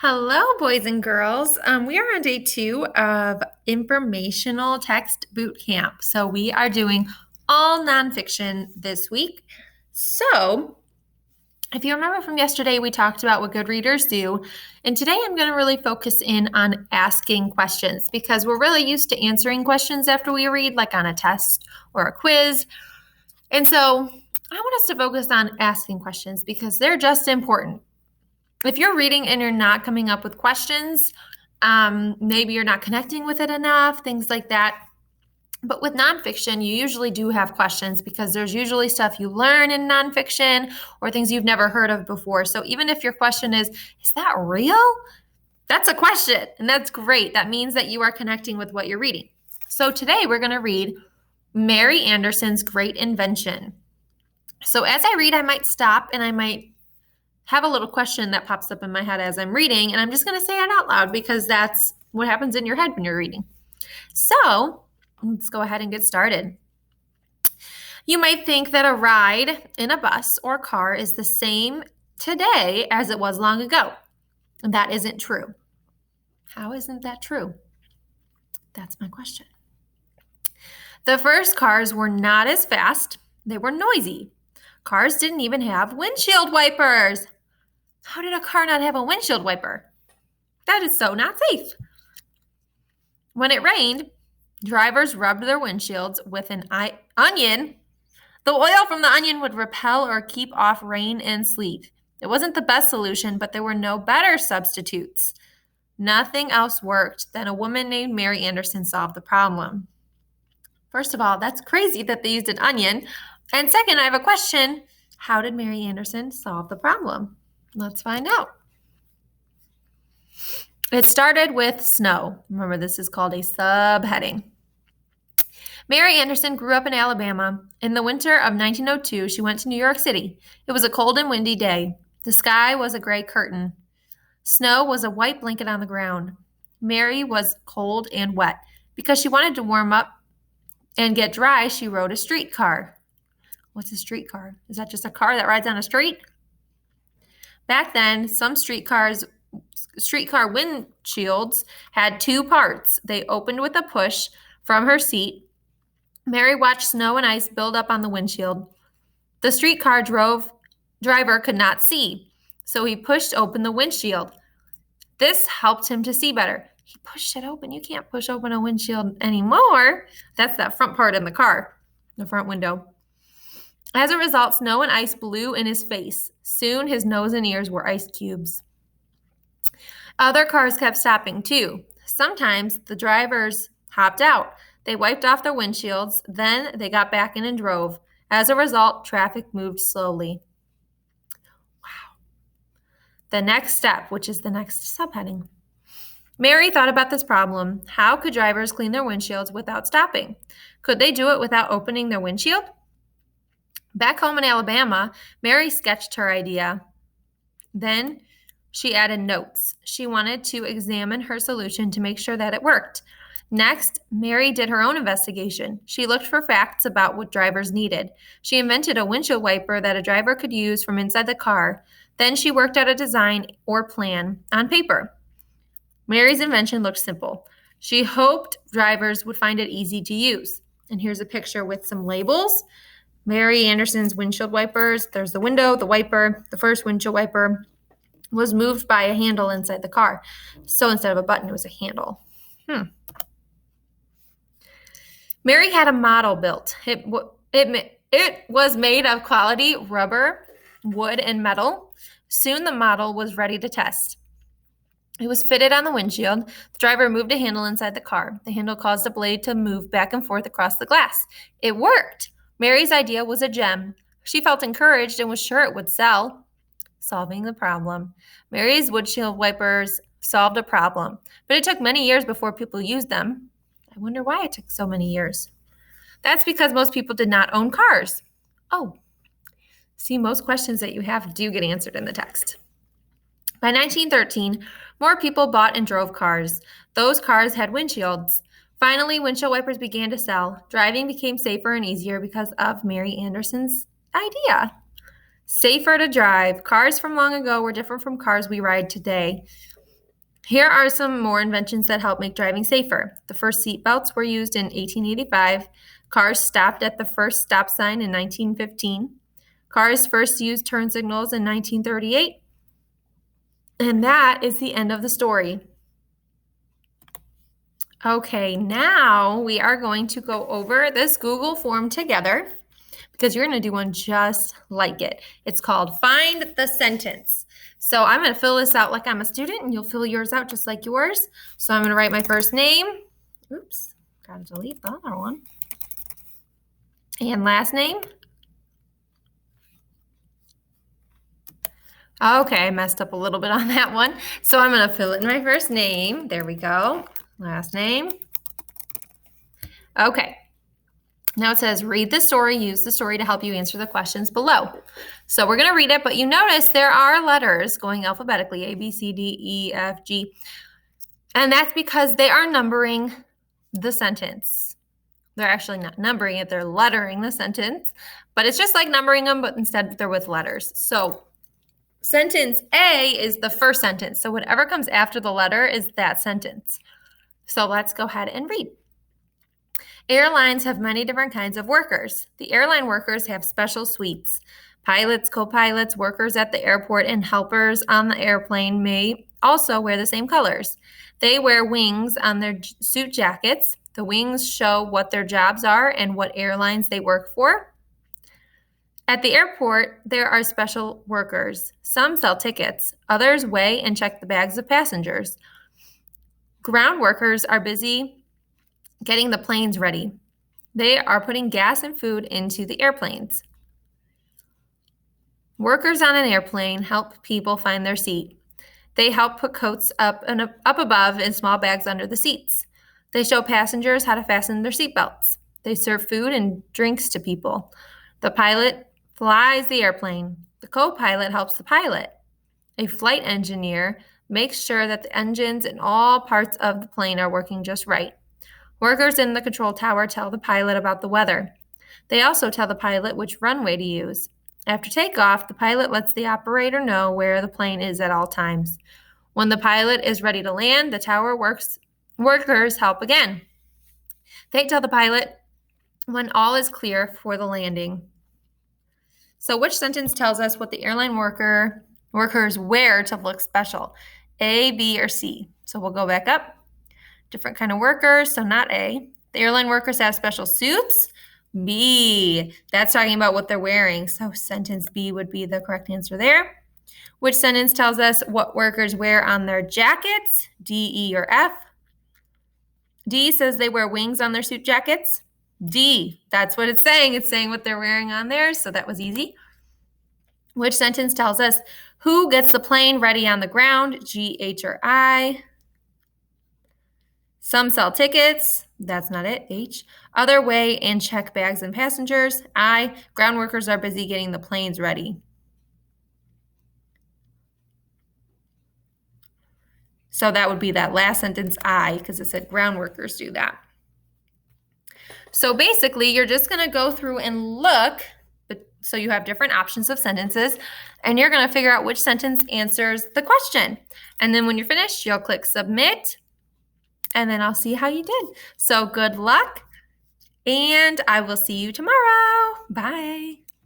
Hello, boys and girls. We are on day 2 of Informational Text Bootcamp. So we are doing all nonfiction this week. So if you remember from yesterday, we talked about what good readers do. And today I'm going to really focus in on asking questions because we're really used to answering questions after we read, like on a test or a quiz. And so I want us to focus on asking questions because they're just important. If you're reading and you're not coming up with questions, maybe you're not connecting with it enough, things like that. But with nonfiction, you usually do have questions because there's usually stuff you learn in nonfiction or things you've never heard of before. So even if your question is that real? That's a question, and that's great. That means that you are connecting with what you're reading. So today we're going to read Mary Anderson's Great Invention. So as I read, I might stop and I might have a little question that pops up in my head as I'm reading, and I'm just going to say it out loud because that's what happens in your head when you're reading. So let's go ahead and get started. You might think that a ride in a bus or car is the same today as it was long ago. And that isn't true. How isn't that true? That's my question. The first cars were not as fast. They were noisy. Cars didn't even have windshield wipers. How did a car not have a windshield wiper? That is so not safe. When it rained, drivers rubbed their windshields with an onion. The oil from the onion would repel or keep off rain and sleet. It wasn't the best solution, but there were no better substitutes. Nothing else worked. Then a woman named Mary Anderson solved the problem. First of all, that's crazy that they used an onion. And second, I have a question. How did Mary Anderson solve the problem? Let's find out. It started with snow. Remember, this is called a subheading. Mary Anderson grew up in Alabama. In the winter of 1902, she went to New York City. It was a cold and windy day. The sky was a gray curtain. Snow was a white blanket on the ground. Mary was cold and wet. Because she wanted to warm up and get dry, she rode a streetcar. What's a streetcar? Is that just a car that rides on a street? Back then, some streetcar windshields had two parts. They opened with a push from her seat. Mary watched snow and ice build up on the windshield. The streetcar driver could not see, so he pushed open the windshield. This helped him to see better. He pushed it open. You can't push open a windshield anymore. That's that front part in the car, the front window. As a result, snow and ice blew in his face. Soon his nose and ears were ice cubes. Other cars kept stopping too. Sometimes the drivers hopped out. They wiped off their windshields, then they got back in and drove. As a result, traffic moved slowly. Wow. The next step, which is the next subheading. Mary thought about this problem. How could drivers clean their windshields without stopping? Could they do it without opening their windshield? Back home in Alabama, Mary sketched her idea. Then she added notes. She wanted to examine her solution to make sure that it worked. Next, Mary did her own investigation. She looked for facts about what drivers needed. She invented a windshield wiper that a driver could use from inside the car. Then she worked out a design or plan on paper. Mary's invention looked simple. She hoped drivers would find it easy to use. And here's a picture with some labels. Mary Anderson's windshield wipers. There's the window, the wiper. The first windshield wiper was moved by a handle inside the car. So instead of a button, it was a handle. Mary had a model built. It was made of quality rubber, wood, and metal. Soon the model was ready to test. It was fitted on the windshield. The driver moved a handle inside the car. The handle caused the blade to move back and forth across the glass. It worked. Mary's idea was a gem. She felt encouraged and was sure it would sell. Solving the problem. Mary's windshield wipers solved a problem, but it took many years before people used them. I wonder why it took so many years. That's because most people did not own cars. Oh, see, most questions that you have do get answered in the text. By 1913, more people bought and drove cars. Those cars had windshields. Finally, windshield wipers began to sell. Driving became safer and easier because of Mary Anderson's idea. Safer to drive. Cars from long ago were different from cars we ride today. Here are some more inventions that help make driving safer. The first seat belts were used in 1885. Cars stopped at the first stop sign in 1915. Cars first used turn signals in 1938. And that is the end of the story. Okay, now we are going to go over this Google form together because you're going to do one just like it. It's called Find the Sentence. So I'm going to fill this out like I'm a student, and you'll fill yours out just like yours. So I'm going to write my first name. Oops, got to delete the other one. And last name. Okay, I messed up a little bit on that one. So I'm going to fill in my first name. There we go. Last name. Okay. Now it says, read the story, use the story to help you answer the questions below. So we're going to read it, but you notice there are letters going alphabetically, A, B, C, D, E, F, G. And that's because they are numbering the sentence. They're actually not numbering it, they're lettering the sentence. But it's just like numbering them, but instead they're with letters. So sentence A is the first sentence. So whatever comes after the letter is that sentence. So let's go ahead and read. Airlines have many different kinds of workers. The airline workers have special suites. Pilots, co-pilots, workers at the airport, and helpers on the airplane may also wear the same colors. They wear wings on their suit jackets. The wings show what their jobs are and what airlines they work for. At the airport, there are special workers. Some sell tickets. Others weigh and check the bags of passengers. Ground workers are busy getting the planes ready. They are putting gas and food into the airplanes. Workers on an airplane help people find their seat. They help put coats up above and small bags under the seats. They show passengers how to fasten their seatbelts. They serve food and drinks to people. The pilot flies the airplane. The co-pilot helps the pilot. A flight engineer makes sure that the engines and all parts of the plane are working just right. Workers in the control tower tell the pilot about the weather. They also tell the pilot which runway to use. After takeoff, the pilot lets the operator know where the plane is at all times. When the pilot is ready to land, the tower workers help again. They tell the pilot when all is clear for the landing. So which sentence tells us what the airline workers wear to look special? A, B, or C? So we'll go back up. Different kind of workers, so not A. The airline workers have special suits. B, that's talking about what they're wearing. So sentence B would be the correct answer there. Which sentence tells us what workers wear on their jackets? D, E, or F? D says they wear wings on their suit jackets. D, that's what it's saying. It's saying what they're wearing on theirs, so that was easy. Which sentence tells us who gets the plane ready on the ground? G, H, or I? Some sell tickets. That's not it. H. Other weigh and check bags and passengers. I. Ground workers are busy getting the planes ready. So that would be that last sentence, I, because it said ground workers do that. So basically, you're just going to go through and look, so you have different options of sentences, and you're going to figure out which sentence answers the question. And then when you're finished, you'll click submit, and then I'll see how you did. So good luck, and I will see you tomorrow. Bye.